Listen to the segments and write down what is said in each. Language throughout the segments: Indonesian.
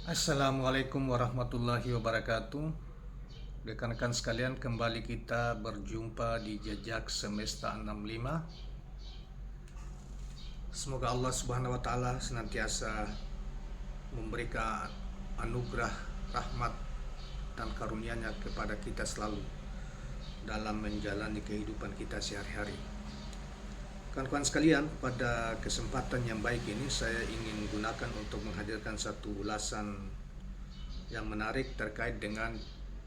Assalamualaikum warahmatullahi wabarakatuh. Rekan-rekan sekalian, kembali kita berjumpa di Jejak Semesta 65. Semoga Allah Subhanahu wa taala senantiasa memberikan anugerah, rahmat dan karunia-Nya kepada kita selalu dalam menjalani kehidupan kita sehari-hari. Kawan-kawan sekalian, pada kesempatan yang baik ini saya ingin gunakan untuk menghadirkan satu ulasan yang menarik terkait dengan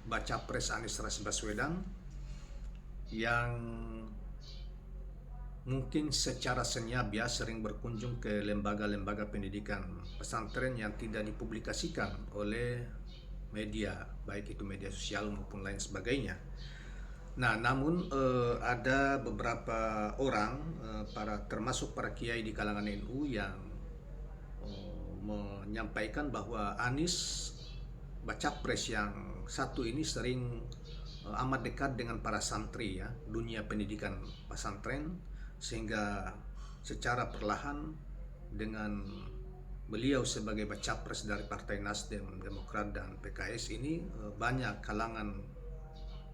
baca pres Anies Rashid Baswedan yang mungkin secara senyap ya sering berkunjung ke lembaga-lembaga pendidikan pesantren yang tidak dipublikasikan oleh media, baik itu media sosial maupun lain sebagainya. Nah, namun ada beberapa orang, termasuk para kiai di kalangan NU yang menyampaikan bahwa Anies baca pres yang satu ini sering amat dekat dengan para santri ya, dunia pendidikan pesantren, sehingga secara perlahan dengan beliau sebagai baca pres dari Partai Nasdem, Demokrat dan PKS ini banyak kalangan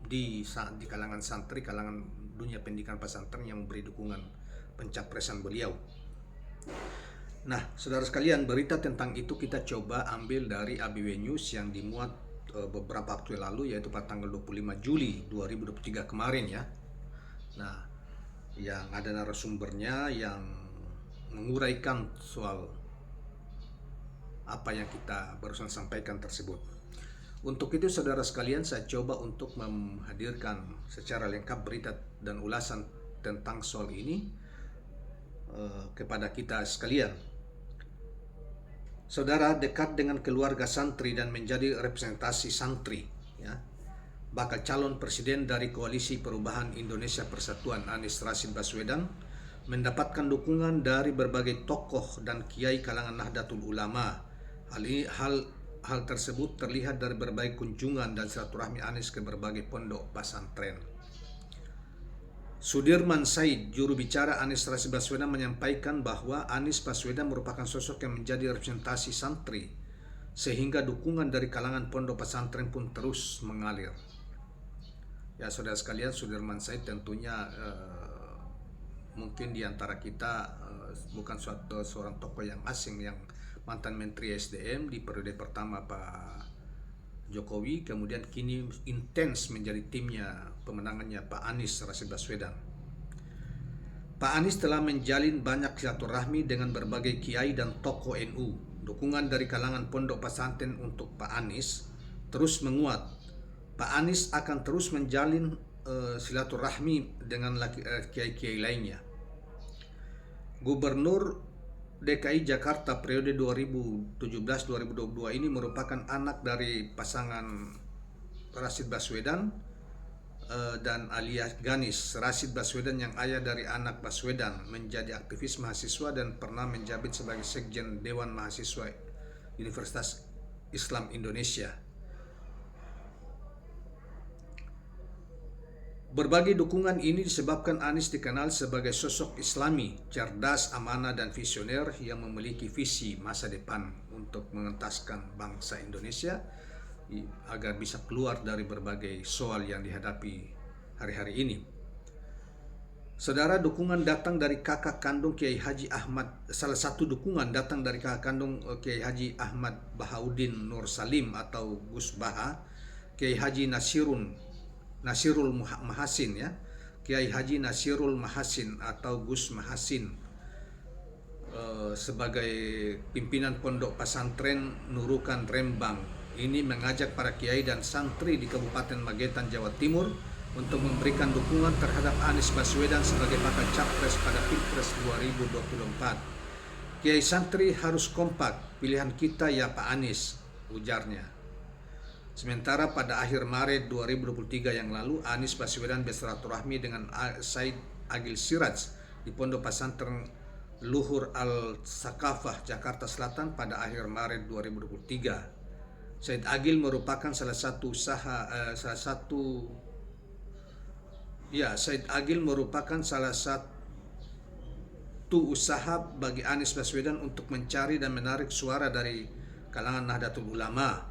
di kalangan santri, kalangan dunia pendidikan pesantren yang memberi dukungan pencapresan beliau. Nah, saudara sekalian, berita tentang itu kita coba ambil dari ABW News yang dimuat beberapa waktu lalu, yaitu pada tanggal 25 Juli 2023 kemarin ya. Nah, yang ada narasumbernya yang menguraikan soal apa yang kita barusan sampaikan tersebut. Untuk itu saudara sekalian, saya coba untuk menghadirkan secara lengkap berita dan ulasan tentang soal ini kepada kita sekalian. Saudara dekat dengan keluarga santri dan menjadi representasi santri ya. Bakal calon presiden dari Koalisi Perubahan Indonesia Persatuan Anies Rashid Baswedan mendapatkan dukungan dari berbagai tokoh dan kiai kalangan Nahdlatul Ulama. Hal tersebut terlihat dari berbagai kunjungan dan silaturahmi Anies ke berbagai pondok pesantren. Sudirman Said, juru bicara Anies Rashid Baswedan, menyampaikan bahwa Anies Baswedan merupakan sosok yang menjadi representasi santri, sehingga dukungan dari kalangan pondok pesantren pun terus mengalir. Ya saudara sekalian, Sudirman Said tentunya mungkin di antara kita bukan seorang tokoh yang asing, yang mantan Menteri SDM di periode pertama Pak Jokowi, kemudian kini intens menjadi timnya pemenangannya Pak Anies Rashid Baswedan. Pak Anies telah menjalin banyak silaturahmi dengan berbagai kiai dan tokoh NU. Dukungan dari kalangan pondok pesantren untuk Pak Anies terus menguat. Pak Anies akan terus menjalin silaturahmi dengan kiai-kiai lainnya. Gubernur DKI Jakarta periode 2017-2022 ini merupakan anak dari pasangan Rashid Baswedan dan alias Ganis Rashid Baswedan, yang ayah dari anak Baswedan menjadi aktivis mahasiswa dan pernah menjabat sebagai Sekjen Dewan Mahasiswa Universitas Islam Indonesia. Berbagai dukungan ini disebabkan Anies dikenal sebagai sosok Islami, cerdas, amanah, dan visioner yang memiliki visi masa depan untuk mengentaskan bangsa Indonesia agar bisa keluar dari berbagai soal yang dihadapi hari-hari ini. Saudara, dukungan datang dari kakak kandung Kiai Haji Ahmad. Salah satu dukungan datang dari kakak kandung Kiai Haji Ahmad Bahaudin Nur Salim atau Gus Baha, Kiai Haji Nasirul Mahasin ya, Kiai Haji Nasirul Mahasin atau Gus Mahasin sebagai pimpinan pondok pesantren Nurukan Rembang ini mengajak para kiai dan santri di Kabupaten Magetan, Jawa Timur untuk memberikan dukungan terhadap Anies Baswedan sebagai bakal capres pada Pilpres 2024. Kiai santri harus kompak, pilihan kita ya Pak Anies, ujarnya. Sementara pada akhir Maret 2023 yang lalu, Anies Baswedan bersilaturahmi dengan Said Agil Siraj di Pondok Pesantren Luhur Al-Sakafah, Jakarta Selatan pada akhir Maret 2023. Said Agil merupakan Said Agil merupakan salah satu usaha bagi Anies Baswedan untuk mencari dan menarik suara dari kalangan Nahdlatul Ulama.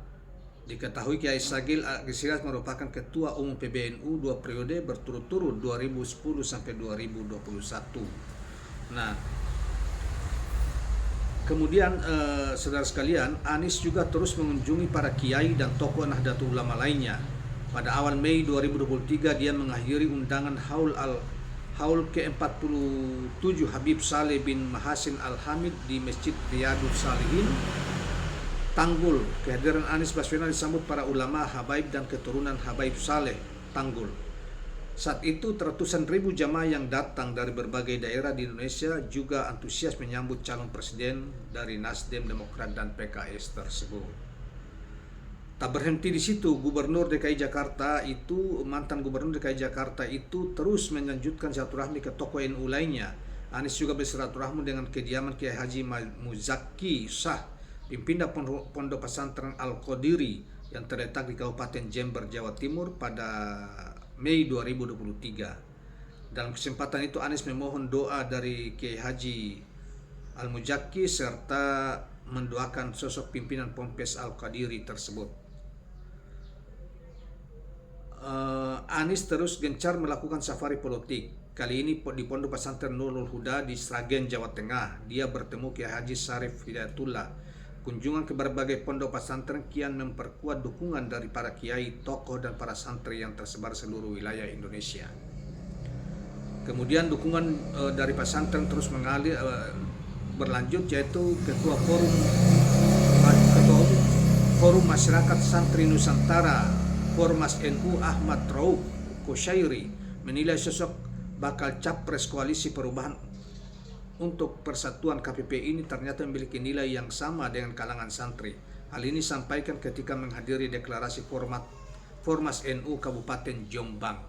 Diketahui Kiai Sagil Sirait merupakan Ketua Umum PBNU 2 periode berturut-turut 2010 sampai 2021. Nah, kemudian saudara sekalian, Anies juga terus mengunjungi para kiai dan tokoh Nahdlatul Ulama lainnya. Pada awal Mei 2023 dia mengakhiri undangan Haul ke-47 Habib Saleh bin Mahasin Al-Hamid di Masjid Riyadus Salihin, Tanggul. Kehadiran Anies Baswedan disambut para ulama, habaib dan keturunan Habaib Saleh Tanggul. Saat itu ratusan ribu jamaah yang datang dari berbagai daerah di Indonesia juga antusias menyambut calon presiden dari Nasdem, Demokrat dan PKS tersebut. Tak berhenti di situ, mantan Gubernur DKI Jakarta itu terus melanjutkan silaturahmi ke tokoh NU lainnya. Anies juga bersilaturahmi dengan kediaman Kiai Haji Muzaki Shah, pimpinan Pondok Pesantren Al-Qadiri yang terletak di Kabupaten Jember, Jawa Timur pada Mei 2023. Dalam kesempatan itu Anies memohon doa dari Kiai Haji Al-Muzaki serta mendoakan sosok pimpinan Ponpes Al-Qadiri tersebut. Anies terus gencar melakukan safari politik. Kali ini di Pondok Pesantren Nurul Huda di Sragen, Jawa Tengah. Dia bertemu Kiai Haji Syarif Hidayatullah. Kunjungan ke berbagai pondok pesantren kian memperkuat dukungan dari para kiai, tokoh dan para santri yang tersebar seluruh wilayah Indonesia. Kemudian dukungan dari pesantren terus mengalir berlanjut, yaitu Ketua Forum Masyarakat Santri Nusantara Formas NU Ahmad Rauf Kusyairi menilai sosok bakal capres koalisi perubahan untuk persatuan KPP ini ternyata memiliki nilai yang sama dengan kalangan santri. Hal ini disampaikan ketika menghadiri deklarasi Formas NU Kabupaten Jombang.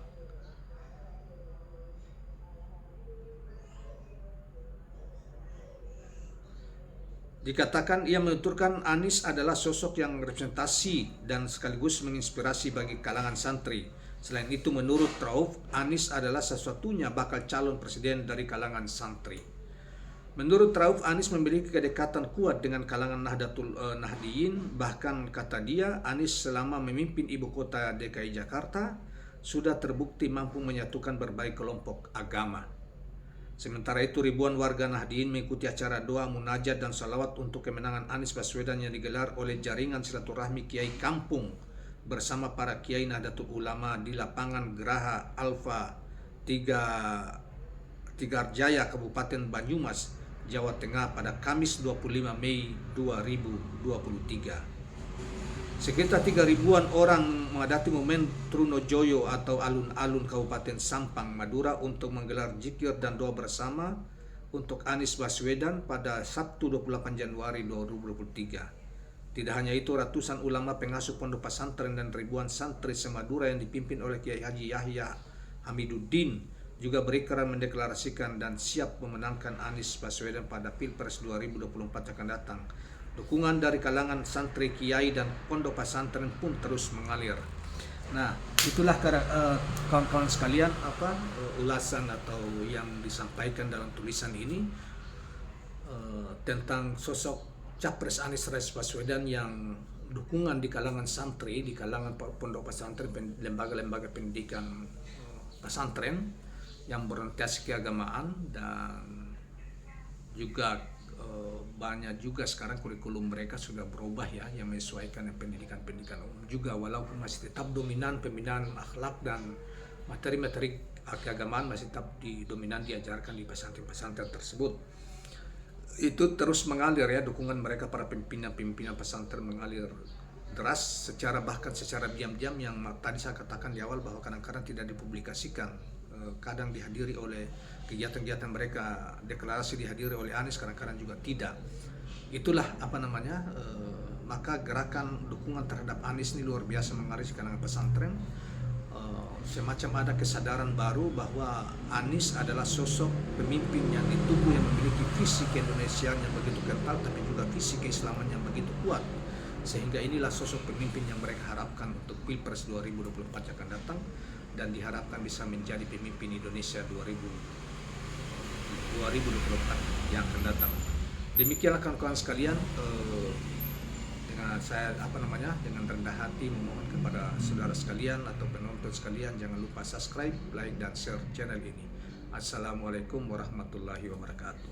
Dikatakan ia menuturkan Anies adalah sosok yang representasi dan sekaligus menginspirasi bagi kalangan santri. Selain itu menurut Rauf, Anies adalah satu-satunya bakal calon presiden dari kalangan santri. Menurut Rauf, Anies memiliki kedekatan kuat dengan kalangan Nahdliyin. Bahkan kata dia, Anies selama memimpin ibu kota DKI Jakarta sudah terbukti mampu menyatukan berbagai kelompok agama. Sementara itu ribuan warga Nahdliyin mengikuti acara doa, munajat dan salawat untuk kemenangan Anies Baswedan yang digelar oleh jaringan silaturahmi Kiai Kampung bersama para Kiai Nahdlatul Ulama di lapangan Geraha Alfa Tigarjaya, Kabupaten Banyumas, Jawa Tengah pada Kamis 25 Mei 2023. Sekitar 3.000-an orang menghadati momen Trunojoyo atau alun-alun Kabupaten Sampang, Madura untuk menggelar zikir dan doa bersama untuk Anies Baswedan pada Sabtu 28 Januari 2023. Tidak hanya itu, ratusan ulama pengasuh pondok pesantren dan ribuan santri se-Madura yang dipimpin oleh Kiai Haji Yahya Hamiduddin juga berikrar mendeklarasikan dan siap memenangkan Anies Baswedan pada Pilpres 2024 akan datang. Dukungan dari kalangan santri, kiai dan pondok pesantren pun terus mengalir. Nah, itulah kawan-kawan sekalian ulasan atau yang disampaikan dalam tulisan ini tentang sosok Capres Anies Baswedan yang dukungan di kalangan santri, di kalangan pondok pesantren, lembaga-lembaga pendidikan pesantren yang berorientasi keagamaan, dan juga banyak juga sekarang kurikulum mereka sudah berubah ya, yang menyesuaikan dengan pendidikan umum juga, walaupun masih tetap dominan pembinaan akhlak dan materi-materi keagamaan masih tetap dominan diajarkan di pesantren-pesantren tersebut. Itu terus mengalir ya, dukungan mereka para pimpinan pesantren mengalir deras bahkan secara diam-diam, yang tadi saya katakan di awal bahwa kadang-kadang tidak dipublikasikan, kadang dihadiri oleh kegiatan-kegiatan mereka, deklarasi dihadiri oleh Anies, kadang-kadang juga tidak. Itulah maka gerakan dukungan terhadap Anies ini luar biasa mengalir di kalangan pesantren. Semacam ada kesadaran baru bahwa Anies adalah sosok pemimpin yang ditunggu, yang memiliki visi keindonesiaan yang begitu kental, tapi juga visi keislaman yang begitu kuat. Sehingga inilah sosok pemimpin yang mereka harapkan untuk Pilpres 2024 yang akan datang, dan diharapkan bisa menjadi pemimpin Indonesia 2024 yang akan datang. Demikianlah kawan-kawan sekalian dengan saya dengan rendah hati memohon kepada saudara sekalian atau penonton sekalian, jangan lupa subscribe, like dan share channel ini. Assalamualaikum warahmatullahi wabarakatuh.